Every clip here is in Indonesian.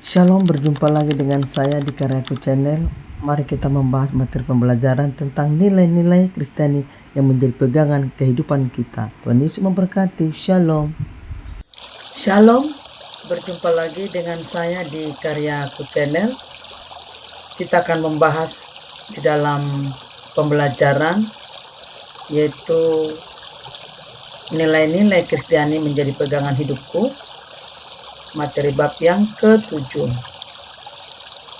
Shalom, berjumpa lagi dengan saya di Karyaku Channel. Mari kita membahas materi pembelajaran tentang nilai-nilai Kristiani yang menjadi pegangan kehidupan kita. Tuhan Yesus memberkati. Shalom. Shalom, berjumpa lagi dengan saya di Karyaku Channel. Kita akan membahas di dalam pembelajaran yaitu nilai-nilai Kristiani menjadi pegangan hidupku. Materi bab yang ke-7.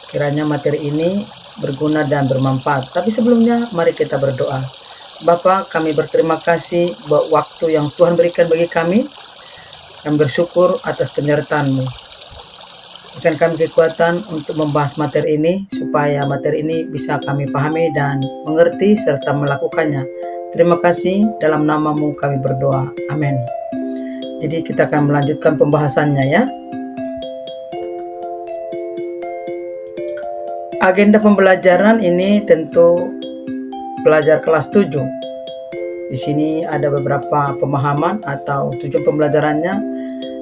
Kiranya materi ini berguna dan bermanfaat. Tapi sebelumnya mari kita berdoa. Bapa, kami berterima kasih buat waktu yang Tuhan berikan bagi kami. Kami bersyukur atas penyertaan-Mu. Berikan kami kekuatan untuk membahas materi ini, supaya materi ini bisa kami pahami dan mengerti serta melakukannya. Terima kasih, dalam nama-Mu kami berdoa. Amin. Jadi kita akan melanjutkan pembahasannya ya. Agenda pembelajaran ini tentu pelajar kelas 7. Di sini ada beberapa pemahaman atau tujuan pembelajarannya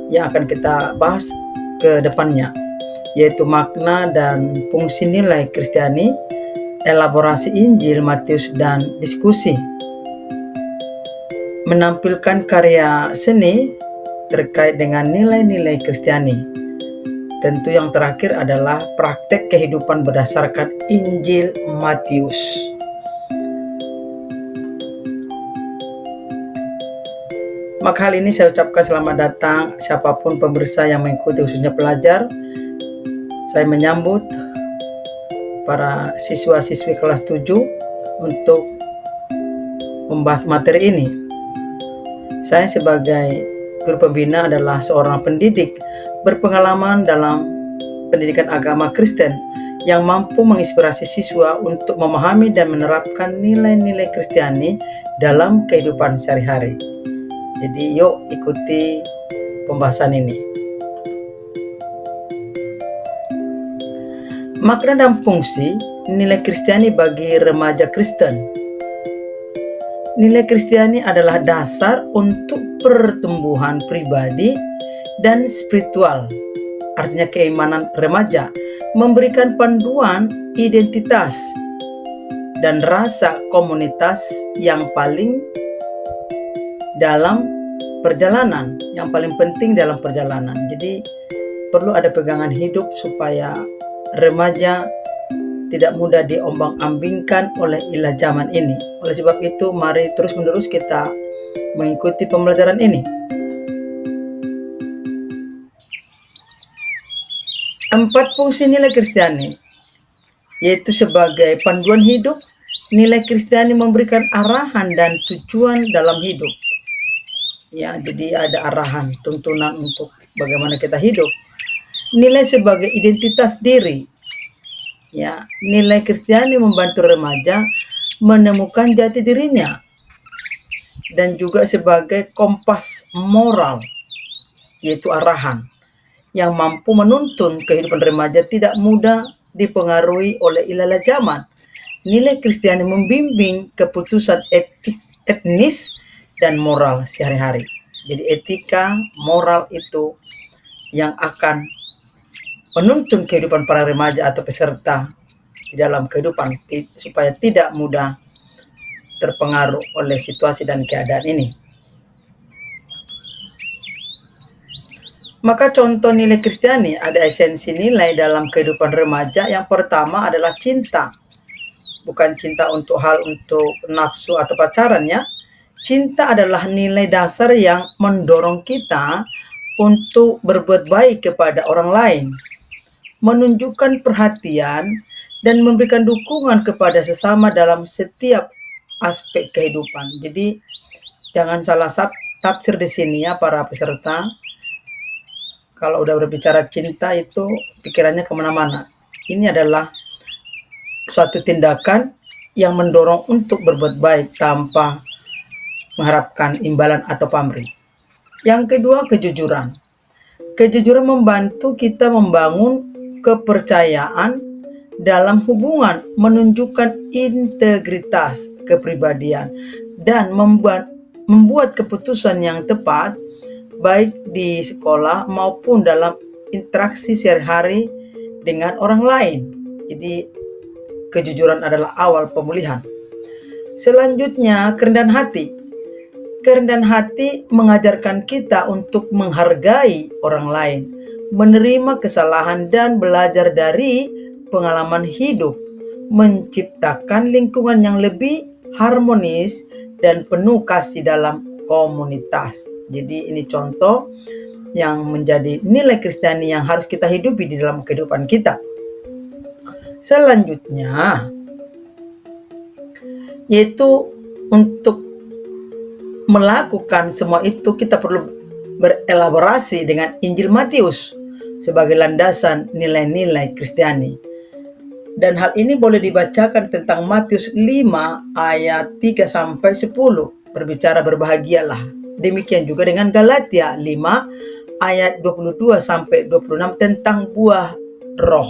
yang akan kita bahas ke depannya, yaitu makna dan fungsi nilai Kristiani, elaborasi Injil Matius, dan diskusi. Menampilkan karya seni terkait dengan nilai-nilai Kristiani. Tentu yang terakhir adalah praktek kehidupan berdasarkan Injil Matius. Maka hal ini saya ucapkan selamat datang siapapun pemirsa yang mengikuti, khususnya pelajar. Saya menyambut para siswa-siswi kelas 7 untuk membahas materi ini. Saya sebagai guru pembina adalah seorang pendidik berpengalaman dalam pendidikan agama Kristen yang mampu menginspirasi siswa untuk memahami dan menerapkan nilai-nilai Kristiani dalam kehidupan sehari-hari. Jadi yuk ikuti pembahasan ini. Makna dan fungsi nilai Kristiani bagi remaja Kristen. Nilai Kristiani adalah dasar untuk pertumbuhan pribadi dan spiritual. Artinya keimanan remaja memberikan panduan identitas dan rasa komunitas yang paling penting dalam perjalanan. Jadi perlu ada pegangan hidup supaya remaja tidak mudah diombang-ambingkan oleh ilah zaman ini. Oleh sebab itu, mari terus-menerus kita mengikuti pembelajaran ini. 4 fungsi nilai Kristiani, yaitu sebagai panduan hidup. Nilai Kristiani memberikan arahan dan tujuan dalam hidup. Ya, jadi ada arahan, tuntunan untuk bagaimana kita hidup. Nilai sebagai identitas diri. Ya, nilai Kristiani membantu remaja menemukan jati dirinya, dan juga sebagai kompas moral, yaitu arahan yang mampu menuntun kehidupan remaja tidak mudah dipengaruhi oleh ilah zaman. Nilai Kristiani membimbing keputusan etnis dan moral sehari-hari. Jadi etika, moral itu yang akan menuntun kehidupan para remaja atau peserta di dalam kehidupan, supaya tidak mudah terpengaruh oleh situasi dan keadaan ini. Maka contoh nilai Kristiani, ada esensi nilai dalam kehidupan remaja. Yang pertama adalah cinta. Bukan cinta untuk nafsu atau pacaran ya. Cinta adalah nilai dasar yang mendorong kita untuk berbuat baik kepada orang lain, menunjukkan perhatian dan memberikan dukungan kepada sesama dalam setiap aspek kehidupan. Jadi jangan salah tafsir di sini ya para peserta. Kalau udah berbicara cinta itu pikirannya kemana-mana. Ini adalah suatu tindakan yang mendorong untuk berbuat baik tanpa mengharapkan imbalan atau pamrih. Yang kedua, kejujuran. Kejujuran membantu kita membangun kepercayaan dalam hubungan, menunjukkan integritas kepribadian, dan membuat keputusan yang tepat baik di sekolah maupun dalam interaksi sehari-hari dengan orang lain. Jadi kejujuran adalah awal pemulihan. Selanjutnya, kerendahan hati. Kerendahan hati mengajarkan kita untuk menghargai orang lain, menerima kesalahan dan belajar dari pengalaman hidup, menciptakan lingkungan yang lebih harmonis dan penuh kasih dalam komunitas. Jadi ini contoh yang menjadi nilai Kristiani yang harus kita hidupi di dalam kehidupan kita. Selanjutnya, yaitu untuk melakukan semua itu kita perlu berelaborasi dengan Injil Matius sebagai landasan nilai-nilai Kristiani. Dan hal ini boleh dibacakan tentang Matius 5 ayat 3 sampai 10, berbicara berbahagialah. Demikian juga dengan Galatia 5 ayat 22 sampai 26 tentang buah roh,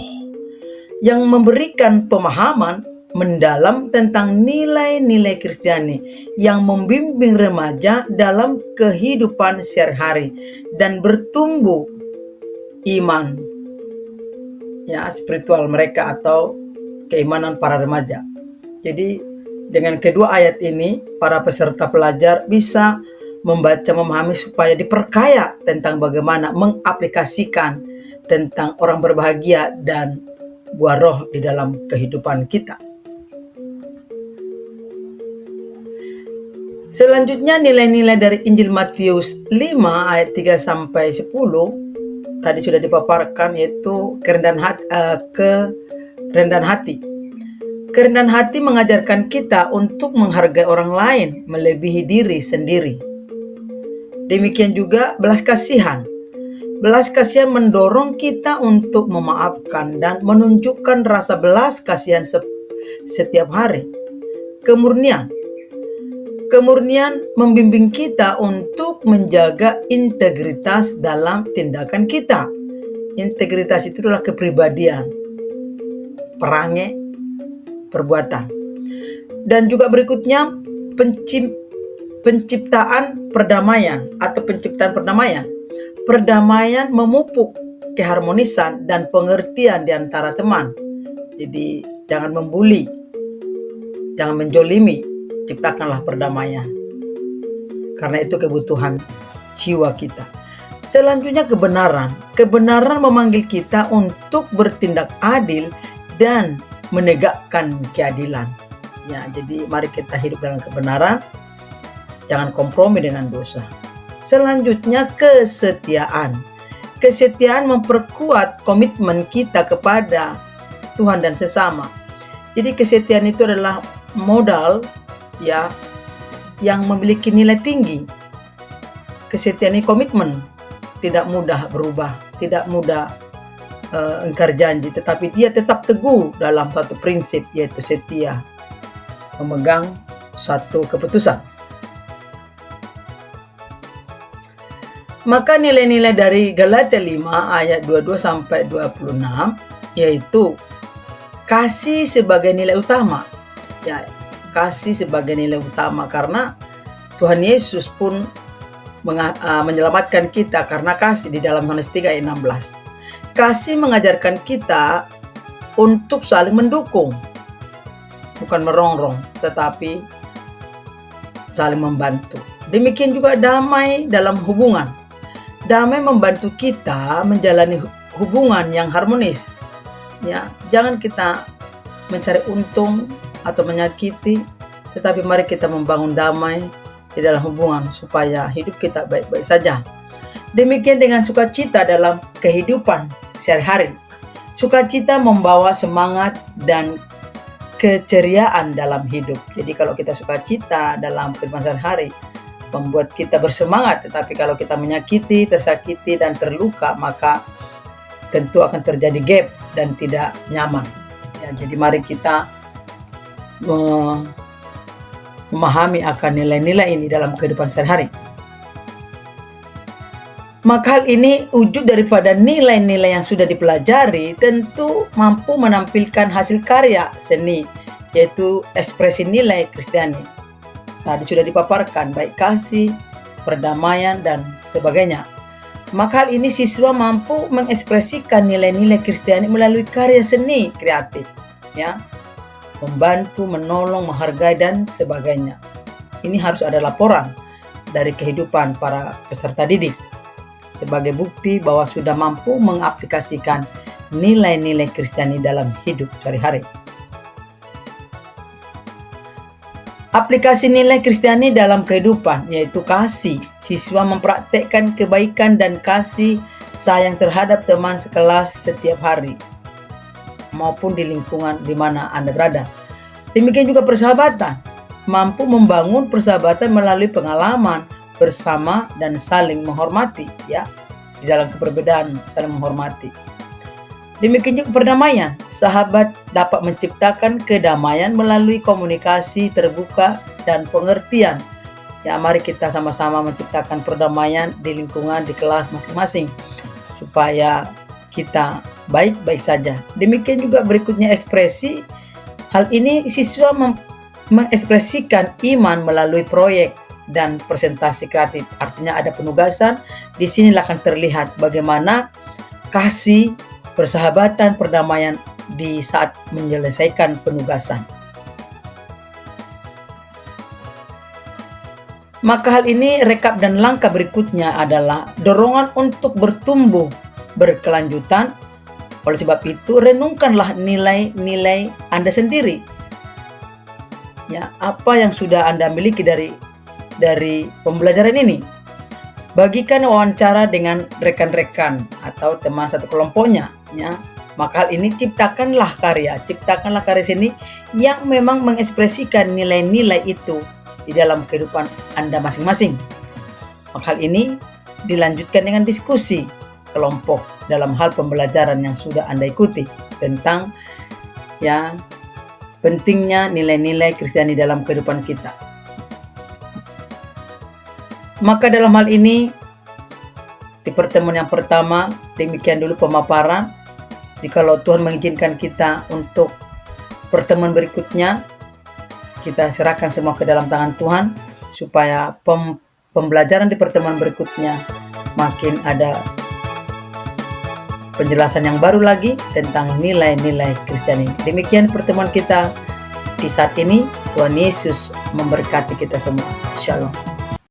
yang memberikan pemahaman mendalam tentang nilai-nilai Kristiani yang membimbing remaja dalam kehidupan sehari-hari dan bertumbuh iman spiritual mereka atau keimanan para remaja. Jadi dengan kedua ayat ini para peserta pelajar bisa membaca, memahami supaya diperkaya tentang bagaimana mengaplikasikan tentang orang berbahagia dan buah roh di dalam kehidupan kita. Selanjutnya nilai-nilai dari Injil Matius 5 ayat 3 sampai 10 tadi sudah dipaparkan, yaitu kerendahan hati. Kerendahan hati mengajarkan kita untuk menghargai orang lain melebihi diri sendiri. Demikian juga belas kasihan. Belas kasihan mendorong kita untuk memaafkan dan menunjukkan rasa belas kasihan setiap hari. Kemurnian membimbing kita untuk menjaga integritas dalam tindakan kita. Integritas itu adalah kepribadian, perangai, perbuatan. Dan juga berikutnya penciptaan perdamaian. Perdamaian memupuk keharmonisan dan pengertian di antara teman. Jadi jangan membuli, jangan menjolimi, ciptakanlah perdamaian. Karena itu kebutuhan jiwa kita. Selanjutnya kebenaran. Kebenaran memanggil kita untuk bertindak adil dan menegakkan keadilan. Jadi mari kita hidup dalam kebenaran, jangan kompromi dengan dosa. Selanjutnya kesetiaan. Kesetiaan memperkuat komitmen kita kepada Tuhan dan sesama. Jadi kesetiaan itu adalah modal yang memiliki nilai tinggi. Kesetiaan ini komitmen, tidak mudah berubah, tidak mudah ingkar janji, tetapi dia tetap teguh dalam satu prinsip, yaitu setia, memegang satu keputusan. Maka nilai-nilai dari Galatia 5 ayat 22 sampai 26 yaitu kasih sebagai nilai utama. Kasih sebagai nilai utama karena Tuhan Yesus pun menyelamatkan kita karena kasih di dalam Yohanes 3 ayat 16. Kasih mengajarkan kita untuk saling mendukung, bukan merongrong, tetapi saling membantu. Demikian juga damai dalam hubungan. Damai membantu kita menjalani hubungan yang harmonis. Jangan kita mencari untung atau menyakiti, tetapi mari kita membangun damai di dalam hubungan supaya hidup kita baik-baik saja. Demikian dengan sukacita dalam kehidupan sehari-hari. Sukacita membawa semangat dan keceriaan dalam hidup. Jadi kalau kita sukacita dalam kehidupan sehari-hari, membuat kita bersemangat. Tetapi kalau kita menyakiti, tersakiti, dan terluka, maka tentu akan terjadi gap dan tidak nyaman. Jadi mari kita memahami akan nilai-nilai ini dalam kehidupan sehari-hari. Maka hal ini wujud daripada nilai-nilai yang sudah dipelajari tentu mampu menampilkan hasil karya seni, yaitu ekspresi nilai Kristiani. Tadi sudah dipaparkan, baik kasih, perdamaian, dan sebagainya. Maka hal ini siswa mampu mengekspresikan nilai-nilai Kristiani melalui karya seni kreatif, ya, membantu, menolong, menghargai, dan sebagainya. Ini harus ada laporan dari kehidupan para peserta didik sebagai bukti bahwa sudah mampu mengaplikasikan nilai-nilai Kristiani dalam hidup sehari-hari. Aplikasi nilai Kristiani dalam kehidupan yaitu kasih. Siswa mempraktekkan kebaikan dan kasih sayang terhadap teman sekelas setiap hari maupun di lingkungan di mana Anda berada. Demikian juga persahabatan. Mampu membangun persahabatan melalui pengalaman bersama dan saling menghormati, ya. Di dalam keberbedaan saling menghormati. Demikian juga perdamaian. Sahabat dapat menciptakan kedamaian melalui komunikasi terbuka dan pengertian. Ya, mari kita sama-sama menciptakan perdamaian di lingkungan, di kelas masing-masing, supaya kita baik-baik saja. Demikian juga berikutnya ekspresi. Hal ini siswa mengekspresikan iman melalui proyek dan presentasi kreatif. Artinya ada penugasan. Di sinilah akan terlihat bagaimana kasih, persahabatan, perdamaian di saat menyelesaikan penugasan. Maka hal ini rekap dan langkah berikutnya adalah dorongan untuk bertumbuh berkelanjutan. Oleh sebab itu, renungkanlah nilai-nilai Anda sendiri. Ya, apa yang sudah Anda miliki dari pembelajaran ini? Bagikan wawancara dengan rekan-rekan atau teman satu kelompoknya, ya. Maka hal ini ciptakanlah karya seni yang memang mengekspresikan nilai-nilai itu di dalam kehidupan Anda masing-masing. Maka hal ini dilanjutkan dengan diskusi kelompok dalam hal pembelajaran yang sudah Anda ikuti tentang, ya, pentingnya nilai-nilai Kristiani dalam kehidupan kita. Maka dalam hal ini, di pertemuan yang pertama, demikian dulu pemaparan. Jikalau Tuhan mengizinkan kita untuk pertemuan berikutnya, kita serahkan semua ke dalam tangan Tuhan, supaya pembelajaran di pertemuan berikutnya makin ada penjelasan yang baru lagi tentang nilai-nilai Kristiani. Demikian pertemuan kita di saat ini. Tuhan Yesus memberkati kita semua. Shalom.